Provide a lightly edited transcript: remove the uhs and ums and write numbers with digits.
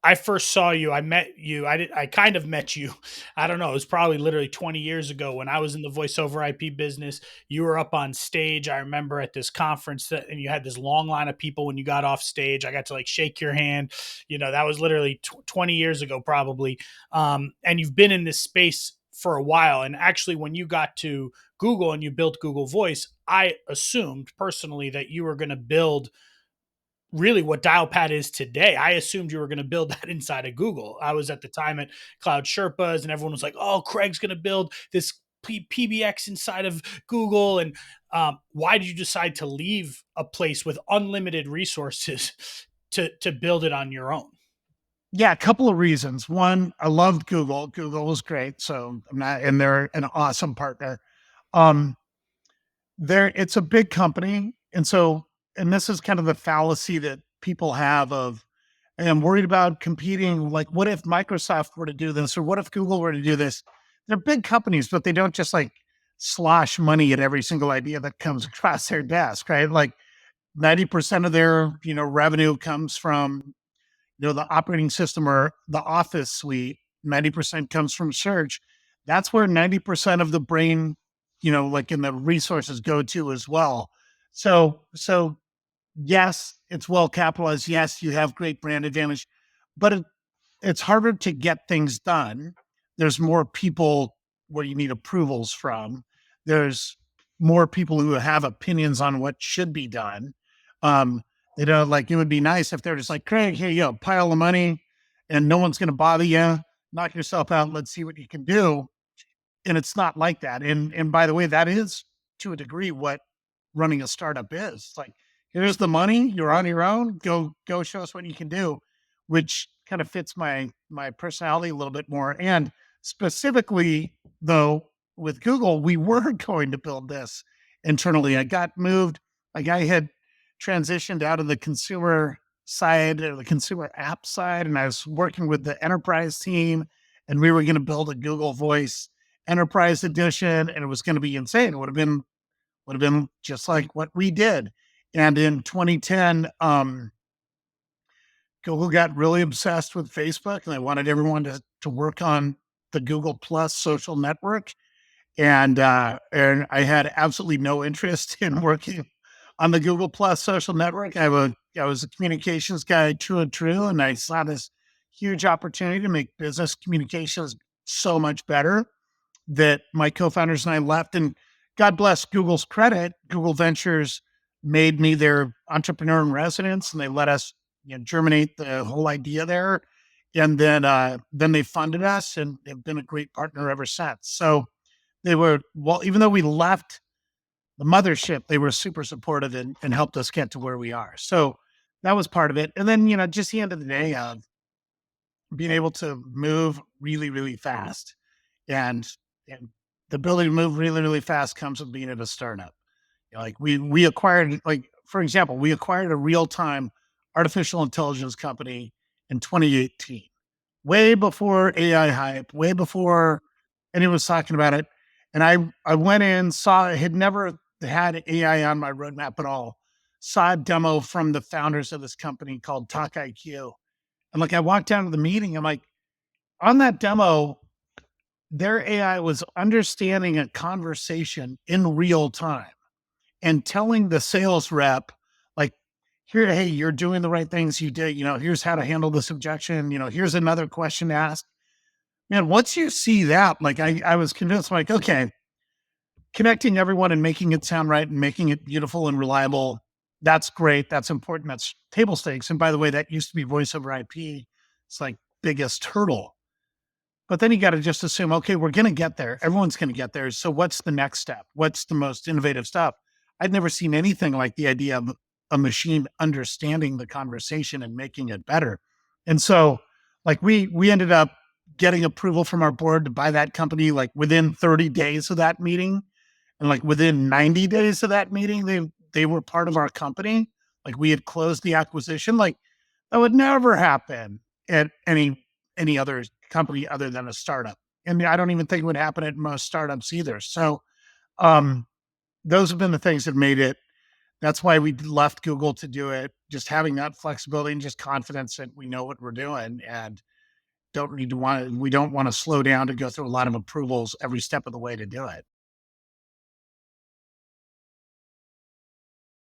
I first saw you, I met you, I kind of met you. I don't know, it was probably literally 20 years ago when I was in the voice over IP business. You were up on stage, I remember at this conference that, and you had this long line of people when you got off stage. I got to like shake your hand. That was literally 20 years ago, probably. And you've been in this space for a while. And actually, when you got to Google and you built Google Voice, I assumed personally that you were going to build really what Dialpad is today. I assumed you were going to build that inside of Google. I was at the time at Cloud Sherpas, and everyone was like, "Oh, Craig's going to build this PBX inside of Google." And why did you decide to leave a place with unlimited resources to build it on your own? Yeah, a couple of reasons. One, I loved Google. Google was great, so I'm not, and they're an awesome partner. Um, it's a big company, and so, and this is kind of the fallacy that people have of, "Hey, I'm worried about competing. Like, what if Microsoft were to do this, or what if Google were to do this?" They're big companies, but they don't just like slosh money at every single idea that comes across their desk, right? Like 90% of their revenue comes from the operating system or the Office suite. 90% comes from search. That's where 90% of the brain, like in the resources go to as well. So yes, it's well capitalized. Yes, you have great brand advantage, but it's harder to get things done. There's more people where you need approvals from. There's more people who have opinions on what should be done. Um, like it would be nice if they're just like, "Craig, here you go, pile of money, and no one's going to bother you. Knock yourself out. Let's see what you can do." And it's not like that. And by the way, that is to a degree what running a startup is. It's like, here's the money, you're on your own, go show us what you can do, which kind of fits my personality a little bit more. And specifically though, with Google, we were going to build this internally. I got moved, like I had transitioned out of the consumer side or the consumer app side, and I was working with the enterprise team, and we were going to build a Google Voice Enterprise Edition, and it was going to be insane. It would have been just like what we did. And in 2010, Google got really obsessed with Facebook, and they wanted everyone to work on the Google Plus social network. And I had absolutely no interest in working on the Google Plus social network. I was a communications guy, true and true, and I saw this huge opportunity to make business communications so much better that my co-founders and I left. And God bless Google's credit, Google Ventures made me their entrepreneur in residence, and they let us germinate the whole idea there. And then they funded us and have been a great partner ever since. So they were, well, even though we left the mothership, they were super supportive and helped us get to where we are. So that was part of it. And then, just the end of the day, being able to move really, really fast. And the ability to move really, really fast comes with being at a startup. Like we acquired, like for example, we acquired a real time artificial intelligence company in 2018, way before AI hype, way before anyone was talking about it. And I went in, saw, I had never had AI on my roadmap at all. Saw a demo from the founders of this company called Talk IQ. And like I walked down to the meeting, I'm like, on that demo, their AI was understanding a conversation in real time and telling the sales rep, like, here, hey, you're doing the right things you did. Here's how to handle this objection. Here's another question to ask. Man, once you see that, like, I was convinced, like, okay, connecting everyone and making it sound right and making it beautiful and reliable. That's great. That's important. That's table stakes. And by the way, that used to be voice over IP. It's like biggest hurdle. But then you got to just assume, okay, we're going to get there. Everyone's going to get there. So what's the next step? What's the most innovative stuff? I'd never seen anything like the idea of a machine understanding the conversation and making it better. And so like we ended up getting approval from our board to buy that company like within 30 days of that meeting. And like within 90 days of that meeting, they were part of our company. Like we had closed the acquisition. Like that would never happen at any other company other than a startup. And I don't even think it would happen at most startups either. So um, those have been the things that made it That's why we left Google to do it. Just having that flexibility and just confidence that we know what we're doing and don't need to want we don't want to slow down to go through a lot of approvals every step of the way to do it.